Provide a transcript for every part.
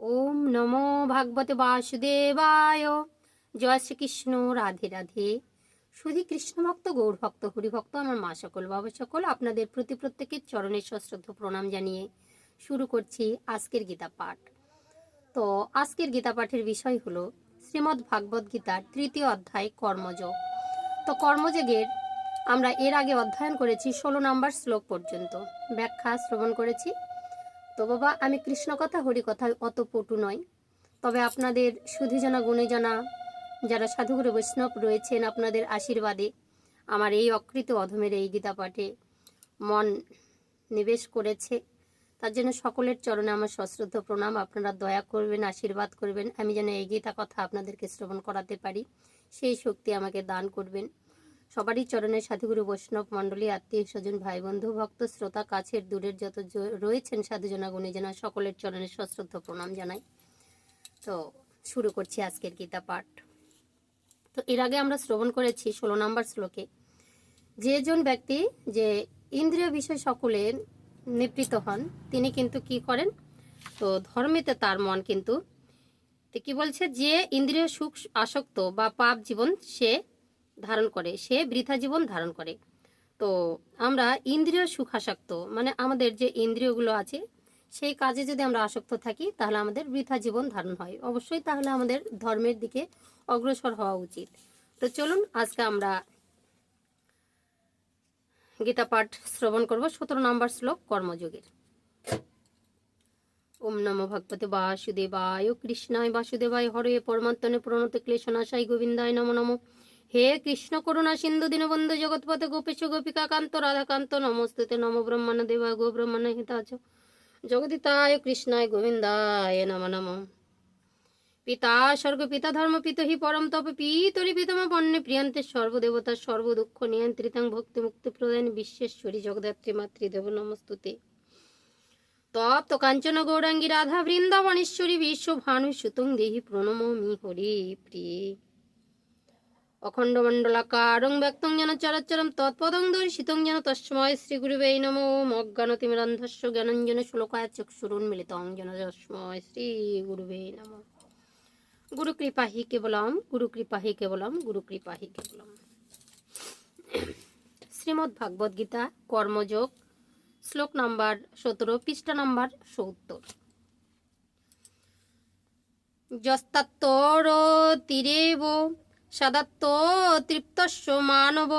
ওম নমো ভাগবতে বাসুদেবায়। জয় শ্রীকৃষ্ণ। রাধে রাধে। শুধু কৃষ্ণ ভক্ত, গৌর ভক্ত, হরি ভক্ত, আমার মা সকল, বাবা সকল, আপনাদের প্রতি প্রত্যেকের চরণের সশ্রদ্ধ প্রণাম জানিয়ে শুরু করছি আজকের গীতা পাঠ। তো আজকের গীতা পাঠের বিষয় হলো শ্রীমদ্ ভাগবত গীতার 3য় অধ্যায় কর্মযোগ। তো কর্মযোগের আমরা এর আগে অধ্যয়ন করেছি 16 নম্বর শ্লোক পর্যন্ত, ব্যাখ্যা শ্রবণ করেছি। তো বাবা, আমি কৃষ্ণ কথা হরি কথায় অত পটু নয়, তবে আপনাদের সুধীজনা গুণীজনা যারা সাধুগুরু বৈষ্ণব রয়েছেন, আপনাদের আশীর্বাদে আমার এই অকৃত অধমের এই গীতা পাঠে মন নিবেশ করেছে। তার জন্য সকলের চরণে আমার সশ্রদ্ধ প্রণাম। আপনারা দয়া করবেন, আশীর্বাদ করবেন, আমি যেন এই গীতা কথা আপনাদেরকে শ্রবণ করাতে পারি, সেই শক্তি আমাকে দান করবেন। সবারই চরণে সাধুগুরু বৈষ্ণব মণ্ডলী, আত্মীয় স্বজন, ভাই বন্ধু, ভক্ত শ্রোতা, কাছের দূরের যত রয়েছেন সাধুজনা গুণীজনা, সকলের চরণে সশ্রদ্ধ প্রণাম জানাই। তো শুরু করছি আজকের গীতা পাঠ। তো এর আগে আমরা শ্রবণ করেছি 16 নম্বর শ্লোকে, যেজন ব্যক্তি যে ইন্দ্রিয় বিষয় সকলের নিবৃত্ত হন, তিনি কিন্তু কি করেন, তো ধর্মেতে তার মন কিন্তু কি বলছে, যে ইন্দ্রিয় সুখ আসক্ত বা পাপ জীবন সে ধারণ করে, সে বৃথা জীবন ধারণ করে। তো আমরা ইন্দ্রিয় সুখাসক্ত, মানে আমাদের যে ইন্দ্রিয়গুলো আছে সেই কাজে যদি আমরা আসক্ত থাকি, তাহলে আমাদের বৃথা জীবন ধারণ হয়। অবশ্যই তাহলে আমাদের ধর্মের দিকে অগ্রসর হওয়া উচিত। তো চলুন আজকে আমরা গীতা পাঠ শ্রবণ করব 17 নম্বর শ্লোক কর্মযোগের। ওম নমো ভগবতে বাসুদেবায়। কৃষ্ণায় বাসুদেবায় হরে পরমাত্মনে প্রণত ক্লেশনাশাই গোবিন্দায় নমো নমো। হে কৃষ্ণ করুণা সিন্ধু দীনবন্ধু জগৎপতে গোপেশ গোপিকা কান্ত রাধাকান্ত নমস্তুতে। নমো ব্রহ্মণ দেবায় গো ব্রহ্মণ হিতাচ জগদিতায় কৃষ্ণায় গোবিন্দায় নমো নমো। পিতা স্বর্গ পিতা ধর্ম পিত হি পরম তপ পিতরি পিতম পণ্যে প্রিয়ন্তে সর্বদেবতা সর্ব দুঃখ নিয়ন্ত্রিতাং ভক্তি মুক্তি প্রদান বিশ্বেশ্বরী জগদাত্রী মাতৃদেব নমস্তুতে। তপ্ত কাঞ্চন গৌরাঙ্গী রাধা বৃন্দাবনেশ্বরী বিশ্ব ভানু সুতং দেহি প্রণমমি হরি প্রিয়ে। অখণ্ড মণ্ডলাকারং ব্যক্তং যেন চরাচরম তৎপদং দর্শিতং যেন তস্মৈ শ্রী গুরুবে নমো। অজ্ঞানতিমিরন্ধস্য জ্ঞানঞ্জন শ্লোকায় চক্ষুরুন্মিলিতং যেন তস্মৈ শ্রী গুরুবে নমো। গুরু কৃপা হি কেবলম, গুরু কৃপা হি কেবলম, গুরু কৃপা হি কেবলম। শ্রীমদ্ ভাগবত গীতা কর্মযোগ, শ্লোক নাম্বার 17, পৃষ্ঠা নাম্বার 70। যস্তাত্তরতিরেব সদাত্ত তৃপ্তস্য মানব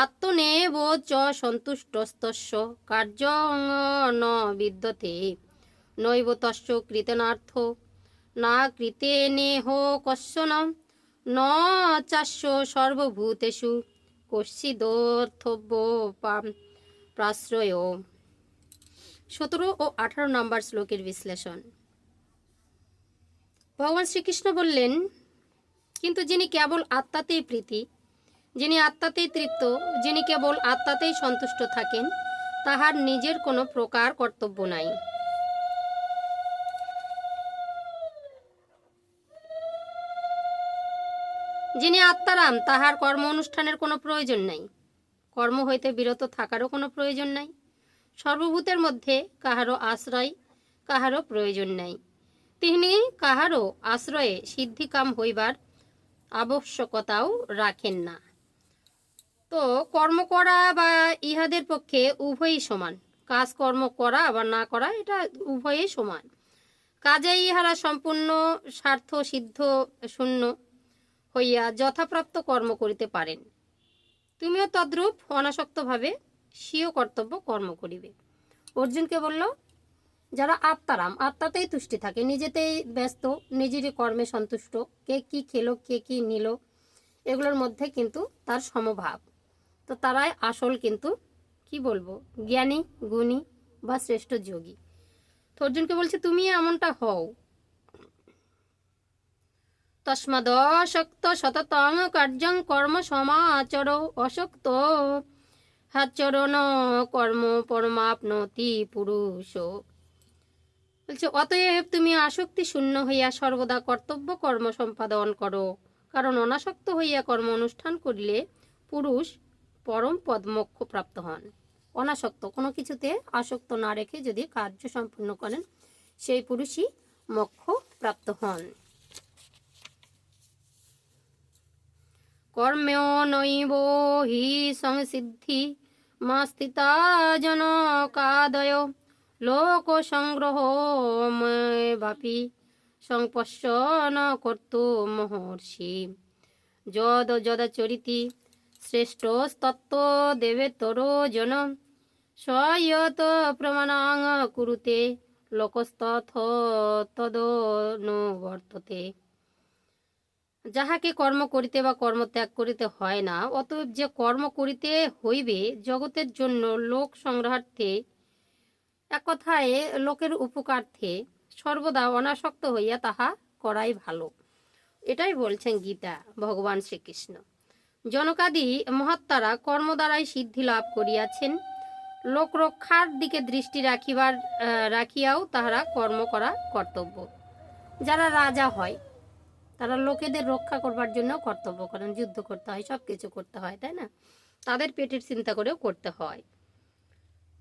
আত্মনেব চ সন্তুষ্টস্তস্য কার্যং ন বিদ্যতে নৈব তস্য কৃতেনার্থ না কৃতেনেহ কশ্যন ন চাস্য সর্বভূতেষু কশ্চিদর্থব্য প্রাশ্রয়। 17 ও 18 নম্বর শ্লোকের বিশ্লেষণ। ভগবান শ্রীকৃষ্ণ বললেন, কিন্তু যিনি কেবল আত্মাতেই প্রীতি, যিনি আত্মাতেই তৃপ্ত, যিনি কেবল আত্মাতেই সন্তুষ্ট থাকেন, তাহার নিজের কোনো প্রকার কর্তব্য নাই। যিনি আত্মারাম, তাহার কর্ম অনুষ্ঠানের কোনো প্রয়োজন নাই, কর্ম হইতে বিরত থাকারও কোনো প্রয়োজন নাই, সর্বভূতের মধ্যে কাহারও আশ্রয় কাহারও প্রয়োজন নাই, তিনি কাহারও আশ্রয়ে সিদ্ধিকাম হইবার আবশ্যকতাও রাখেন না। তো কর্ম করা বা ইহাদের পক্ষে উভয়ই সমান, কাজ কর্ম করা বা না করা এটা উভয়ই সমান। কাজেই ইহারা সম্পূর্ণ স্বার্থ সিদ্ধ শূন্য হইয়া যথাপ্রাপ্ত কর্ম করিতে পারেন। তুমিও তদ্রূপ অনাসক্তভাবে স্বীয় কর্তব্য কর্ম করিবে। অর্জুনকে বলল, যারা আত্মারাম, আত্মাতেই তুষ্টি থাকে, নিজেতেই ব্যস্ত, নিজেরই কর্মে সন্তুষ্ট, কে কি খেলো কে কি নিল এগুলোর মধ্যে কিন্তু তার সমভাব, তো তারাই আসল কিন্তু কি বলবো জ্ঞানী, গুণী বা শ্রেষ্ঠ যোগী। তো অর্জুনকে বলছে তুমি এমনটা হও। তস্মাদ অশক্ত সততং কার্যং কর্ম সমাচর অশক্ত হাচরণ কর্ম পরমাপ্নতি পুরুষ। বলছে অতএব তুমি আসক্তি শূন্য হইয়া সর্বদা কর্তব্য কর্ম সম্পাদন করো, কারণ অনাসক্ত হইয়া কর্ম অনুষ্ঠান করিলে পুরুষ পরম পদ মোক্ষ প্রাপ্ত হন। অনাসক্ত, কোনো কিছুতে আসক্ত না রেখে যদি কার্য সম্পূর্ণ করেন, সেই পুরুষই মোক্ষ প্রাপ্ত হন। কর্মেও নৈব হি সংসিদ্ধি মাস্তিতা জনকাদয় লোক সংগ্রহ বাপি সংপশ্যন কর্তু মহর্ষি যদ যদাচরিতি শ্রেষ্ঠ তত্ত্ব দেবেতর জন স্বয়ত প্রমাণাং কুরুতে লোকস্তথ তদনুবর্ততে। যাহাকে কর্ম করিতে বা কর্ম ত্যাগ করিতে হয় না, অতএব যে কর্ম করিতে হইবে জগতের জন্য, লোক সংগ্রহার্থে, এক কথায় লোকের উপকার্থে সর্বদা অনাসক্ত হইয়া তাহা করাই ভালো। এটাই বলছেন গীতা ভগবান শ্রীকৃষ্ণ। জনকাদি মহাত্মারা কর্ম দ্বারাই সিদ্ধি লাভ করিয়াছেন। লোক রক্ষার দিকে দৃষ্টি রাখিয়াও তাহারা কর্ম করা কর্তব্য। যারা রাজা হয় তারা লোকেদের রক্ষা করবার জন্য কর্তব্য করেন, যুদ্ধ করতে হয়, সব কিছু করতে হয়, তাই না? তাদের পেটের চিন্তা করেও করতে হয়।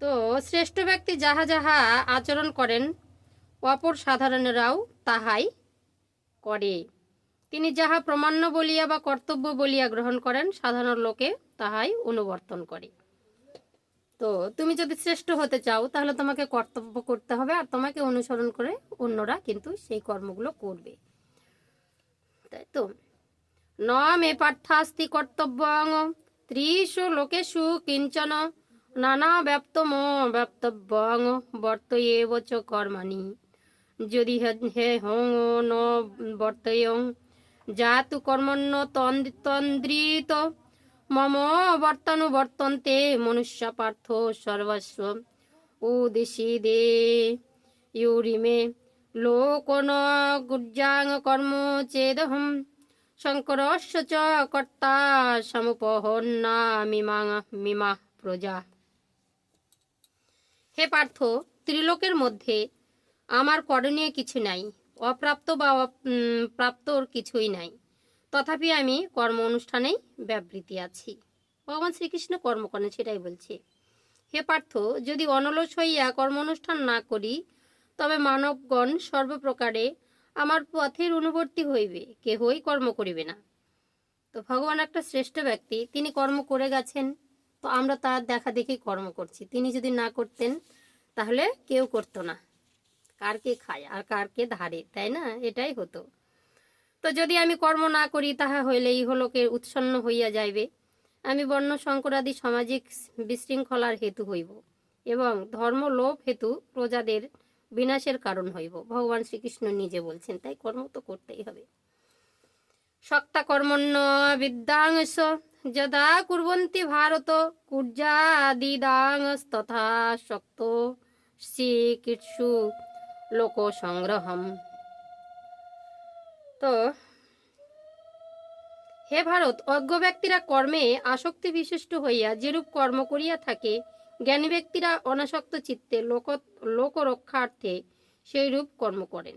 তো শ্রেষ্ঠ ব্যক্তি যাহা যাহা আচরণ করেন অপর সাধারণেরাও তাহাই করে। তিনি যাহা প্রমাণ্য বলিয়া বা কর্তব্য বলিয়া গ্রহণ করেন সাধারণ লোকে তাহাই অনুবর্তন করে। তো তুমি যদি শ্রেষ্ঠ হতে চাও তাহলে তোমাকে কর্তব্য করতে হবে, আর তোমাকে অনুসরণ করে অন্যরা কিন্তু সেই কর্মগুলো করবে, তাই তো। ন মে পার্থাস্তি কর্তব্যং ত্রিষু লোকেষু কিঞ্চন নানা ব্যাপ্তব্যং বর্তয়েব চ কর্মাণি যদি হে হং ন বর্তয়ং জাতু কর্মণ্য তন্দ্রিত মম বর্তন্তে মনুষ্য পার্থ সর্বস্ব উদিশিদে ইউরিমে লোকন গুজ্জাং কর্ম চেদহম শঙ্করস্য চ কর্তা সমুপহন্না মিমা প্রজা। হে পার্থ, ত্রিলোকের মধ্যে আমার করণীয় কিছু নাই, অপ্রাপ্ত বা প্রাপ্তর কিছুই নাই, তথাপি আমি কর্ম অনুষ্ঠানেই ব্যাবৃতি আছি। ভগবান শ্রীকৃষ্ণ কর্ম করেন, সেটাই বলছে। হে পার্থ, যদি অনলস হইয়া কর্ম অনুষ্ঠান না করি তবে মানবগণ সর্বপ্রকারে আমার পথের অনুবর্তী হইবে, কেহই কর্ম করিবে না। তো ভগবান একটা শ্রেষ্ঠ ব্যক্তি, তিনি কর্ম করে গেছেন, তো আমরা তার দেখা দেখি কর্ম করছি। তিনি যদি না করতেন তাহলে কেউ করতো না, কারকে খায় আর কারকে ধারে, তাই না? এটাই হতো। তো যদি আমি কর্ম না করি তাহা হইলে ইহলোকে উৎসন্ন হইয়া যাইবে, আমি বর্ণ সংকরাদি সামাজিক বিশৃঙ্খলার হেতু হইব এবং ধর্ম লোভ হেতু প্রজাদের বিনাশের কারণ হইব। ভগবান শ্রীকৃষ্ণ নিজে বলছেন, তাই কর্ম তো করতেই হবে। শক্তা কর্মণ্য বিদ্যাংশ যদা কুর্বন্তি ভারত কুর্যাদিদাংস্তথা শক্ত শ্রীকৃৎসু লোক সংগ্রহম। তো হে ভারত, অজ্ঞ ব্যক্তিরা কর্মে আসক্তি বিশিষ্ট হইয়া যেরূপ কর্ম করিয়া থাকে, জ্ঞানী ব্যক্তিরা অনাসক্ত চিত্তে লোক রক্ষার্থে সেই রূপ কর্ম করেন।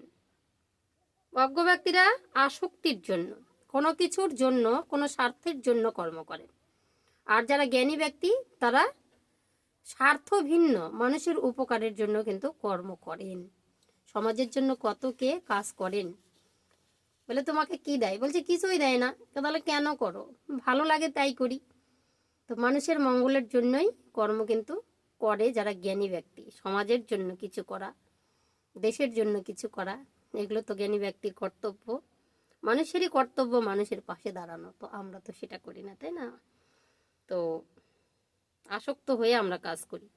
অজ্ঞ ব্যক্তিরা আসক্তির জন্য, কোনো কিছুর জন্য, কোনো স্বার্থের জন্য কর্ম করেন, আর যারা জ্ঞানী ব্যক্তি তারা স্বার্থ ভিন্ন মানুষের উপকারের জন্য কিন্তু কর্ম করেন। সমাজের জন্য কত কে কাজ করেন। বলে তোমাকে কি দেয়? বলছে কিছুই দেয় না। তাহলে কেন করো? ভালো লাগে তাই করি। তো মানুষের মঙ্গলের জন্যই কর্ম কিন্তু করে যারা জ্ঞানী ব্যক্তি। সমাজের জন্য কিছু করা, দেশের জন্য কিছু করা, এগুলো তো জ্ঞানী ব্যক্তির কর্তব্য। মানুষেরই কর্তব্য মানুষের পাশে দাঁড়ানো, তো আমরা তো সেটা করি না, তাই না? তো আসক্ত হয়ে আমরা কাজ করি।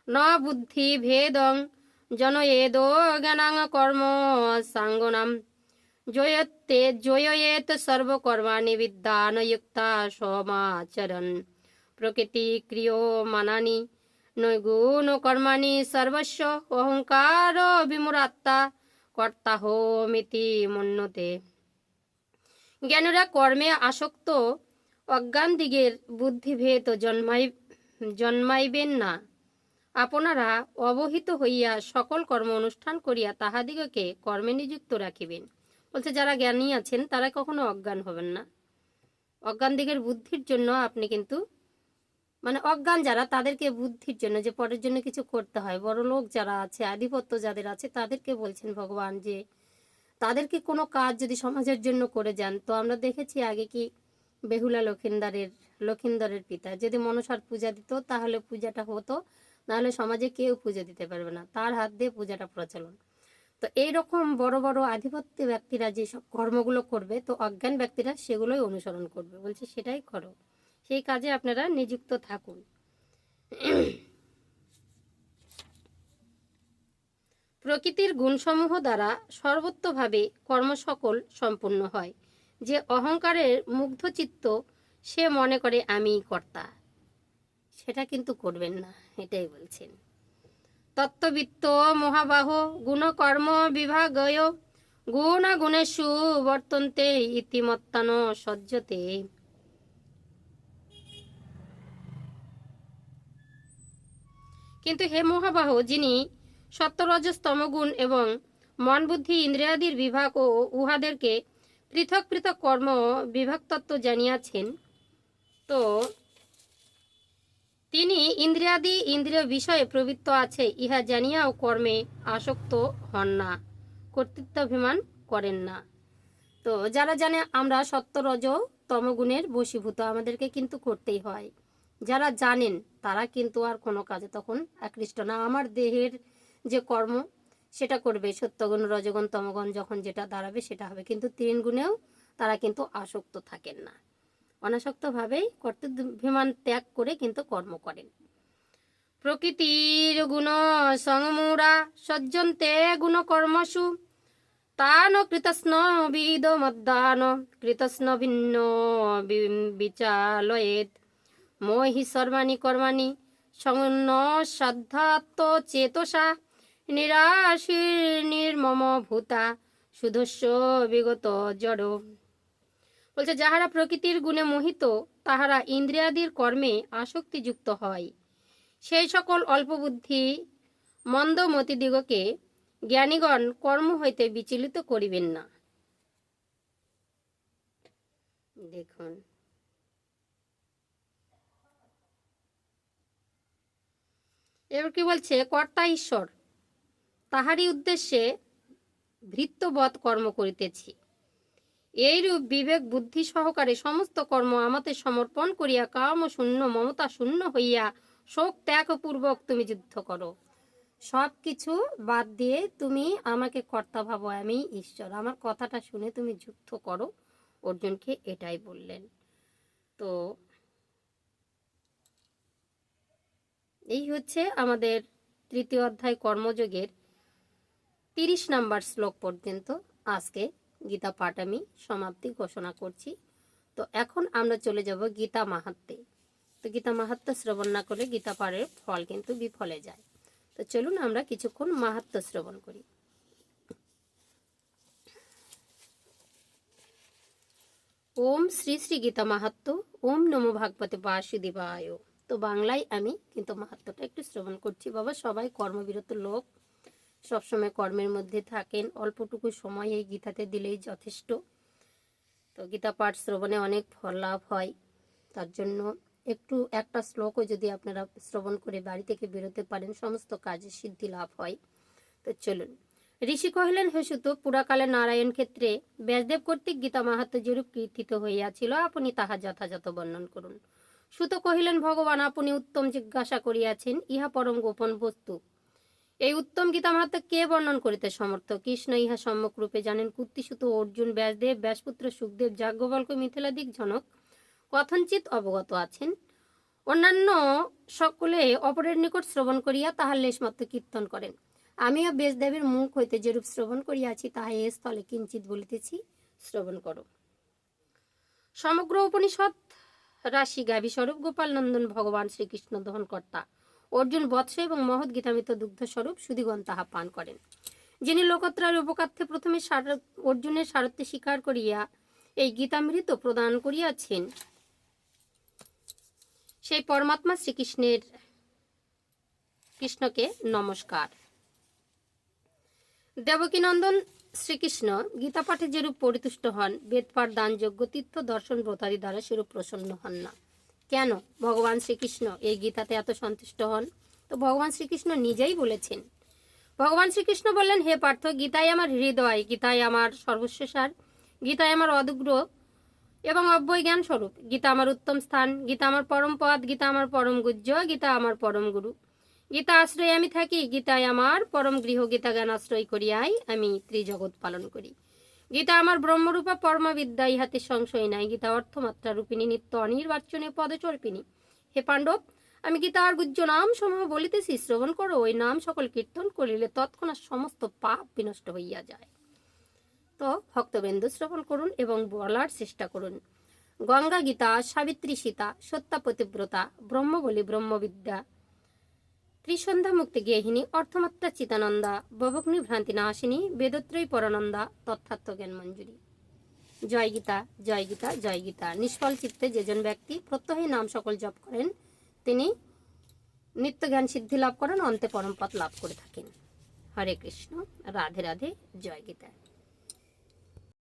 ন বুদ্ধি ভেদং জনয়েদ জ্ঞানাং কর্ম সাঙ্গনাম জয়েত সর্বকর্মাণি বিদ্যানযুক্তা সমাচরণ প্রকৃতি ক্রিয় মানানি নৈগুণ কর্মাণি সর্বস্ব অহংকার বিমূঢ়াত্মা কর্তাহমিতি মন্যতে। জ্ঞানীরা কর্মে আসক্ত অজ্ঞান দিগের বুদ্ধিভেদ জন্মাইবেন না। আপনারা অবহিত হইয়া সকল কর্ম অনুষ্ঠান করিয়া তাহাদিগকে কর্মে নিযুক্ত রাখিবেন। বলছে যারা জ্ঞানী আছেন তারা কখনো অজ্ঞান হবেন না। অজ্ঞান দিগের বুদ্ধির জন্য আপনি কিন্তু মানে অজ্ঞান যারা, তাদেরকে বুদ্ধির জন্য, যে পরের জন্য কিছু করতে হয়, বড় লোক যারা আছে, আধিপত্য যাদের আছে, তাদেরকে বলছেন ভগবান যে তাদেরকে কোনো কাজ যদি সমাজের জন্য করে যান। তো আমরা দেখেছি আগে কি বেহুলা লক্ষিন্দরের পিতা যদি মনসার পূজা দিত, তাহলে পূজাটা হতো, নাহলে সমাজে কেউ পুজো দিতে পারবে না, তার হাত দিয়ে পূজাটা প্রচলন। তো এইরকম বড় বড় আধিপত্য ব্যক্তিরা যেসব কর্মগুলো করবে, তো অজ্ঞান ব্যক্তিরা সেগুলোই অনুসরণ করবে। বলছে সেটাই করো, সেই কাজে আপনারা নিযুক্ত থাকুন। প্রকৃতির গুণসমূহ দ্বারা সর্বত্রভাবে কর্ম সকল সম্পূর্ণ হয়। যে অহংকারের মুগ্ধচিত্ত, সে মনে করে আমিই কর্তা, সেটা কিন্তু করবেন না, এটাই বলছেন। তত্ত্ববিত্ত মহাবাহ গুণকর্ম বিভাগয় গুণাগুণেষু বর্তন্তে ইতিমত্তান সজ্জতে। কিন্তু হে মহাবাহ, যিনি সত্য-রজস তমগুণ এবং মন বুদ্ধি ইন্দ্রিয়াদির বিভাগ ও উহাদেরকে পৃথক পৃথক কর্ম বিভাগতত্ত্ব জানিয়াছেন, তো তিনি ইন্দ্রিয় বিষয়ে প্রবৃত্ত আছে ইহা জানিয়াও কর্মে আসক্ত হন না, কর্তৃত্বাভিমান করেন না। তো যারা জানে আমরা সত্য রজ তমগুণের বশীভূত, আমাদেরকে কিন্তু করতেই হয়, যারা জানেন তারা কিন্তু আর কোনো কাজে তখন আকৃষ্ট না। আমার দেহের যে কর্ম সেটা করবে, সত্যগুণ রজগুণ তমগুণ যখন যেটা দাঁড়াবে সেটা হবে, কিন্তু তিন গুণেও তারা কিন্তু আসক্ত থাকেন না, অনাসক্তভাবেই কর্তৃত্বাভিমান ত্যাগ করে কিন্তু কর্ম করেন। প্রকৃতির গুণ সংমূঢ়া সজ্জন্তে গুণ কর্মসু তান কৃতস্ন বিদ মদ্দান কৃতস্ন ভিন্ন বিচালয়েত মোহি সর্বাণি কর্মাণি সংন শ্রদ্ধাত্ম চেতসা নিরাশীর নির্মম ভূতা সুধস্য বিগত জড়। বলছে যাহারা প্রকৃতির গুণে মোহিত, তাহারা ইন্দ্রিয়াদির কর্মে আসক্তিযুক্ত হয়। সেই সকল অল্পবুদ্ধি মন্দমতিদিগকে জ্ঞানীগণ কর্ম হইতে বিচলিত করিবেন না। দেখুন, এবার কি বলছে, কর্তা ঈশ্বর, তাহারই উদ্দেশ্যে ভৃত্যবৎ কর্ম করিতেছি। এইরূপ বিবেক বুদ্ধি সহকারে সমস্ত কর্ম আমাদের সমর্পণ করিয়া কাম শূন্য মমতা শূন্য হইয়া শোক ত্যাগপূর্বক তুমি যুদ্ধ করো। সব কিছু বাদ দিয়ে তুমি আমাকে কর্তা ভাবো, আমি ঈশ্বর, আমার কথাটা শুনে তুমি যুদ্ধ করো। অর্জুনকে এটাই বললেন। তো এই হচ্ছে আমাদের তৃতীয় অধ্যায় কর্মযোগের 30 নম্বর শ্লোক পর্যন্ত আজকে গীতা পাঠ আমি সমাপ্তি ঘোষণা করছি। তো এখন আমরা চলে যাব গীতা মাহাত্ম্যে। তো গীতা মাহাত্ম্য শ্রবণ না করলে গীতা পাঠের ফল কিন্তু বিফলে যায়। তো চলুন আমরা কিছুক্ষণ মাহাত্ম্য শ্রবণ করি। ওম শ্রী শ্রী গীতা মাহাত্ম্য। ওম নমো ভাগবতে বাসুদেবায়। তো বাংলায় আমি কিন্তু মাহাত্ম্যটা একটু শ্রবণ করছি। বাবা, সবাই কর্মবিরত লোক, সবসময় কর্মের মধ্যে থাকেন, অল্পটুকু সময় এই গীতাতে দিলেই যথেষ্ট। তো গীতা পাঠ শ্রবণে অনেক ফল লাভ হয়, তার জন্য একটু একটা শ্লোকও যদি আপনারা শ্রবণ করে বাড়ি থেকে বেরোতে পারেন, সমস্ত কাজে সিদ্ধি লাভ হয়। তো চলুন। ঋষি কহিলেন, হে সুত, পুরাকালে নারায়ণ ক্ষেত্রে ব্যাসদেব কর্তৃক গীতা মাহাত্ম্য যেরূপ কীর্তিত হইয়াছিল, আপনি তাহা যথাযথ বর্ণন করুন। সুত কহিলেন, ভগবান আপনি উত্তম জিজ্ঞাসা করিয়াছেন, ইহা পরম গোপন বস্তু। এই উত্তম গীতা মাহাত্ম্য কে বর্ণন করিতে সমর্থ? কৃষ্ণ ইহা সম্যক রূপে জানেন। কুন্তিসুত অর্জুন, ব্যাসদেব, ব্যাসপুত্র সুখদেব, যাজ্ঞবল্ক্য, মিথিলাদিক জনক কথঞ্চিত অবগত আছেন। অন্যান্য সকলে অপরের নিকট শ্রবণ করিয়া তাহার লেশমাত্র কীর্তন করেন। আমিও ব্যাসদেবের মুখ হইতে যেরূপ শ্রবণ করিয়াছি, তাহা এ স্থলে কিঞ্চিত বলিতেছি, শ্রবণ করো। সমগ্র উপনিষদ রাশি গাভী স্বরূপ গোপাল নন্দন ভগবান শ্রীকৃষ্ণ দহনকর্তা। অর্জুন বৎস এবং মহৎ গীতামৃত দুগ্ধ স্বরূপ সুধীগণ তাহা পান করেন। যিনি লোকত্রার উপকার্থে প্রথমে অর্জুনের সারথ্যে স্বীকার করিয়া এই গীতামৃত প্রদান করিয়াছেন, সেই পরমাত্মা কৃষ্ণকে নমস্কার। দেবকীনন্দন শ্রীকৃষ্ণ গীতা পাঠে যেরূপ পরিতুষ্ট হন, বেদপাঠ, দান, যজ্ঞ, তীর্থ দর্শন ব্রতাদি দ্বারা সেরূপ প্রসন্ন হন না। কেন ভগবান শ্রীকৃষ্ণ এই গীতাতে এত সন্তুষ্ট হন? তো ভগবান শ্রীকৃষ্ণ নিজেই বলেছেন। ভগবান শ্রীকৃষ্ণ বললেন, হে পার্থ, গীতাই আমার হৃদয়, গীতাই আমার সর্বস্ব সার, গীতাই আমার অদূগ্র এবং অব্যয় জ্ঞান স্বরূপ, গীতা আমার উত্তম স্থান, গীতা আমার পরম পদ, গীতা আমার পরম গুহ্য, গীতা আমার পরম গুরু। গীতা আশ্রয়ে আমি থাকি, গীতায় আমার পরম গৃহ, গীতা জ্ঞান আশ্রয় করিয়াই আমি ত্রিজগৎ পালন করি। গীতা আমার ব্রহ্মরূপা পরমবিদ্যা, ইহাতে সংশয় নাই। গীতা অর্থমাত্রা রূপিণী, নিত্য অনির্বাচনীয় পদচর্পিণী। হে পাণ্ডব, আমি গীতার গুহ্য নাম সমূহ বলিতেছি, শ্রবণ করো। ওই নাম সকল কীর্তন করিলে তৎক্ষণাৎ সমস্ত পাপ বিনষ্ট হইয়া যায়। তো ভক্তবৃন্দ শ্রবণ করুন এবং বলার চেষ্টা করুন। গঙ্গা গীতা, সাবিত্রী সীতা, সত্যা পতিব্রতা, ব্রহ্মবলী ব্রহ্মবিদ্যা, ত্রিসন্ধ্যা মুক্তি গেহিনী, অর্থমাত্রা চিতানন্দা, বভগ্নি ভ্রান্তি নাশিনী, বেদত্রয়ী পরানন্দা, তথ্যাত্ম জ্ঞান মঞ্জুরি। জয় গীতা, জয় গীতা, জয় গীতা। নিষ্ফল চিত্তে যেজন ব্যক্তি প্রত্যহই নাম সকল জপ করেন, তিনি নিত্য জ্ঞান সিদ্ধি লাভ করেন, অন্তে পরমপদ লাভ করে থাকেন। হরে কৃষ্ণ, রাধে রাধে, জয় গীতা।